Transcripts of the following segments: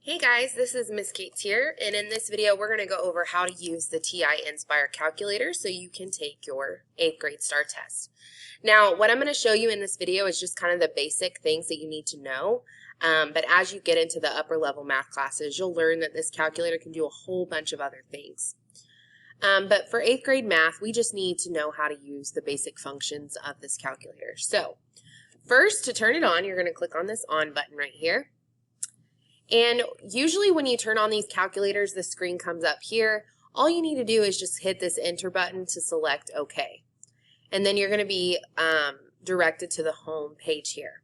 Hey guys, this is Miss Kate here, and in this video we're going to go over how to use the TI Inspire calculator so you can take your 8th grade STAAR test. Now, what I'm going to show you in this video is just kind of the basic things that you need to know, but as you get into the upper level math classes, you'll learn that this calculator can do a whole bunch of other things. But for 8th grade math, we just need to know how to use the basic functions of this calculator. So, first, to turn it on, you're going to click on this on button right here. And usually when you turn on these calculators, the screen comes up here. All you need to do is just hit this enter button to select OK. And then you're going to be directed to the home page here.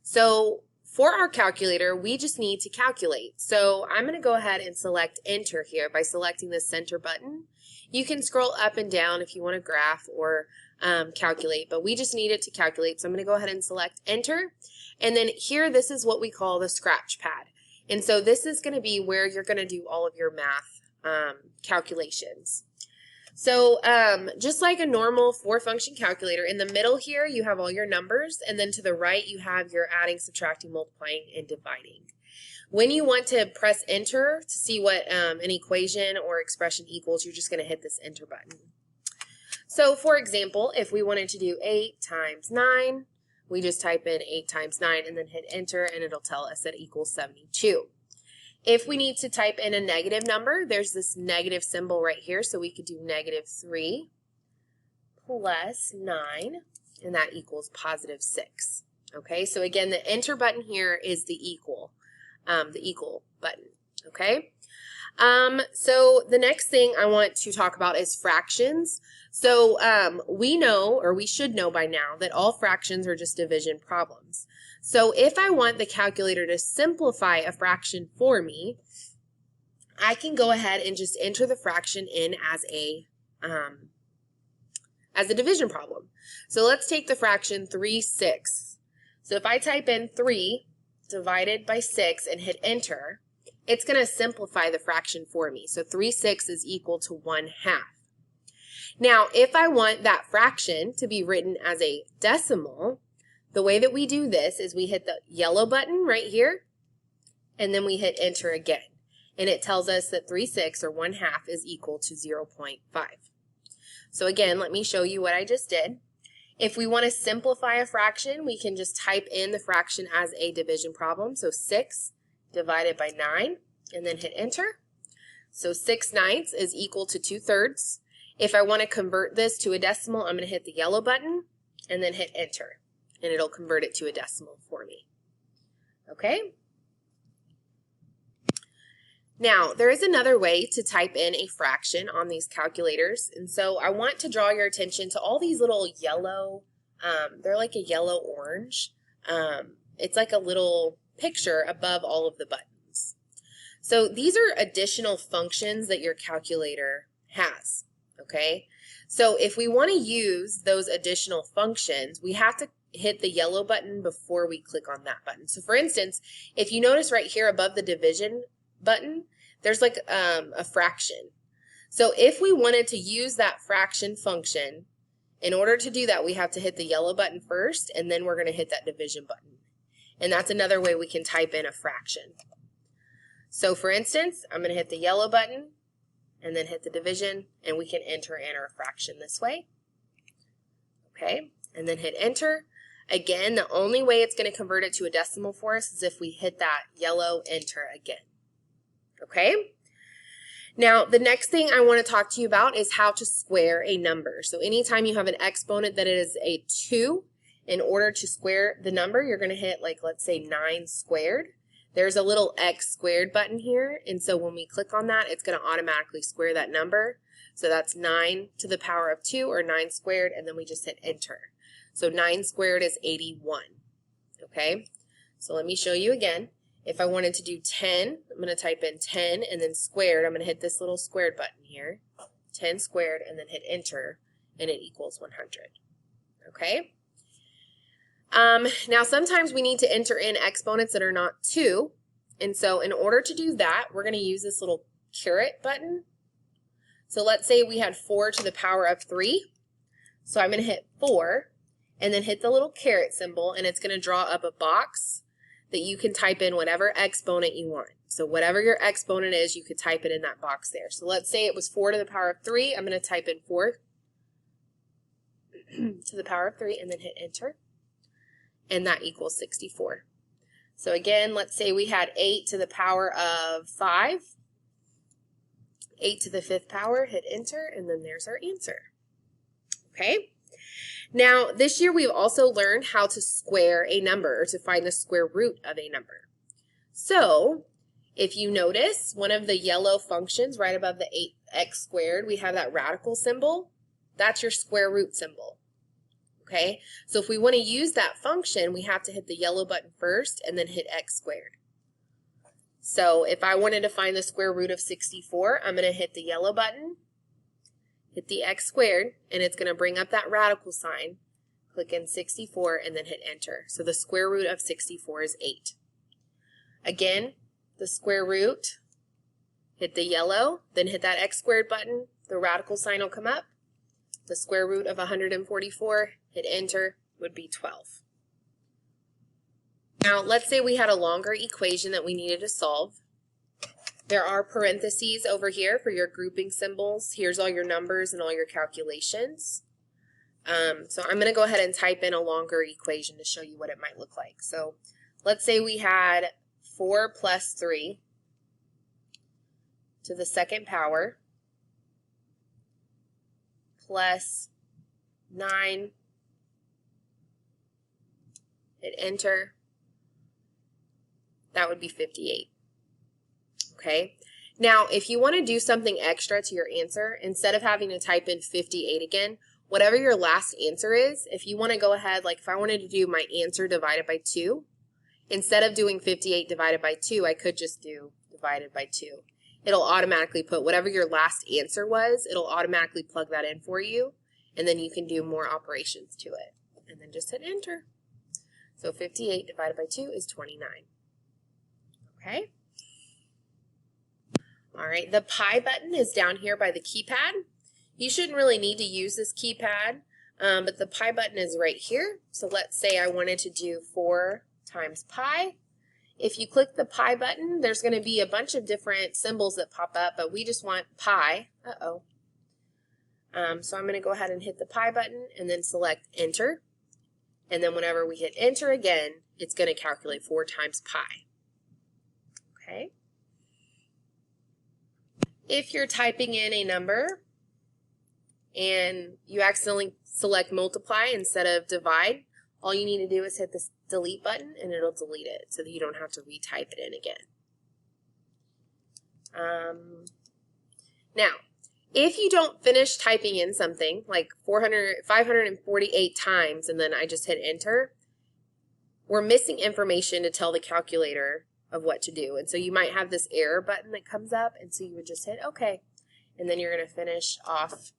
So for our calculator, we just need to calculate. So I'm going to go ahead and select enter here by selecting the center button. You can scroll up and down if you want to graph or calculate, but we just need it to calculate. So I'm going to go ahead and select enter. And then here, this is what we call the scratch pad. And so this is going to be where you're going to do all of your math calculations. So just like a normal 4-function calculator, in the middle here you have all your numbers, and then to the right you have your adding, subtracting, multiplying, and dividing. When you want to press enter to see what an equation or expression equals, you're just going to hit this enter button. So for example, if we wanted to do 8 times 9, we just type in 8 times 9 and then hit enter, and it'll tell us that it equals 72. If we need to type in a negative number, there's this negative symbol right here, so we could do -3 plus 9, and that equals +6. Okay, so again, the enter button here is the equal button. Okay. So the next thing I want to talk about is fractions. So we know, or we should know by now, that all fractions are just division problems. So if I want the calculator to simplify a fraction for me, I can go ahead and just enter the fraction in as a division problem. So let's take the fraction 3/6. So if I type in 3 divided by 6 and hit enter, it's going to simplify the fraction for me. So 3/6 is equal to 1/2. Now, if I want that fraction to be written as a decimal, the way that we do this is we hit the yellow button right here, and then we hit enter again. And it tells us that 3/6 or 1/2 is equal to 0.5. So again, let me show you what I just did. If we want to simplify a fraction, we can just type in the fraction as a division problem. So 6 divided by 9, and then hit enter. So 6/9 is equal to 2/3. If I want to convert this to a decimal, I'm going to hit the yellow button and then hit enter, and it'll convert it to a decimal for me. Okay? Now, there is another way to type in a fraction on these calculators, and so I want to draw your attention to all these little yellow, they're like a yellow-orange. It's like a little picture above all of the buttons. So these are additional functions that your calculator has, okay? So if we want to use those additional functions, we have to hit the yellow button before we click on that button. So for instance, if you notice right here above the division button, there's like a fraction. So if we wanted to use that fraction function, in order to do that, we have to hit the yellow button first, and then we're going to hit that division button. And that's another way we can type in a fraction. So for instance, I'm going to hit the yellow button and then hit the division, and we can enter in our fraction this way. Okay, and then hit enter. Again, the only way it's going to convert it to a decimal for us is if we hit that yellow enter again. Okay? Now, the next thing I want to talk to you about is how to square a number. So anytime you have an exponent that is a 2, in order to square the number, you're going to hit, like, let's say 9 squared. There's a little x squared button here, and so when we click on that, it's going to automatically square that number. So that's 9 to the power of 2, or 9 squared, and then we just hit enter. So 9 squared is 81. Okay? So let me show you again. If I wanted to do 10, I'm going to type in 10 and then squared. I'm going to hit this little squared button here. 10 squared, and then hit enter, and it equals 100. Okay? Now sometimes we need to enter in exponents that are not 2, and so in order to do that, we're going to use this little caret button. So let's say we had 4 to the power of 3, so I'm going to hit 4, and then hit the little caret symbol, and it's going to draw up a box that you can type in whatever exponent you want. So whatever your exponent is, you could type it in that box there. So let's say it was 4 to the power of 3. I'm going to type in 4 to the power of 3 and then hit enter. And that equals 64. So again, let's say we had 8 to the power of 5. 8 to the 5th power, hit enter, and then there's our answer. Okay? Now, this year we've also learned how to square a number, or to find the square root of a number. So, if you notice, one of the yellow functions right above the 8x squared, we have that radical symbol. That's your square root symbol. Okay? So if we want to use that function, we have to hit the yellow button first and then hit x squared. So if I wanted to find the square root of 64, I'm going to hit the yellow button, hit the x squared, and it's going to bring up that radical sign. Click in 64 and then hit enter. So the square root of 64 is 8. Again, the square root, hit the yellow, then hit that x squared button, the radical sign will come up. The square root of 144, hit enter, would be 12. Now, let's say we had a longer equation that we needed to solve. There are parentheses over here for your grouping symbols. Here's all your numbers and all your calculations. So I'm going to go ahead and type in a longer equation to show you what it might look like. So let's say we had 4 plus 3 to the 2nd power plus 9, hit enter. That would be 58. Okay. Now, if you want to do something extra to your answer, instead of having to type in 58 again, whatever your last answer is, if you want to go ahead, like if I wanted to do my answer divided by 2, instead of doing 58 divided by 2, I could just do divided by 2. It'll automatically put whatever your last answer was, it'll automatically plug that in for you, and then you can do more operations to it. And then just hit enter. So 58 divided by 2 is 29. Okay? All right, the pi button is down here by the keypad. You shouldn't really need to use this keypad, but the pi button is right here. So let's say I wanted to do 4 times pi. If you click the pi button, there's going to be a bunch of different symbols that pop up, but we just want pi. So I'm going to go ahead and hit the pi button and then select enter. And then whenever we hit enter again, it's going to calculate 4 times pi. Okay. If you're typing in a number and you accidentally select multiply instead of divide, all you need to do is hit the delete button and it'll delete it so that you don't have to retype it in again. Now, if you don't finish typing in something like 548 times and then I just hit enter, we're missing information to tell the calculator of what to do. And so you might have this error button that comes up, and so you would just hit OK. And then you're going to finish off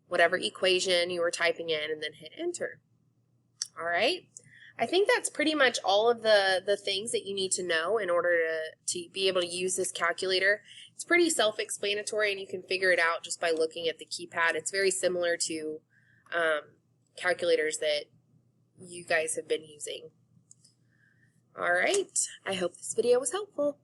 whatever equation you were typing in and then hit enter. All right. I think that's pretty much all of the things that you need to know in order to be able to use this calculator. It's pretty self-explanatory and you can figure it out just by looking at the keypad. It's very similar to calculators that you guys have been using. All right, I hope this video was helpful.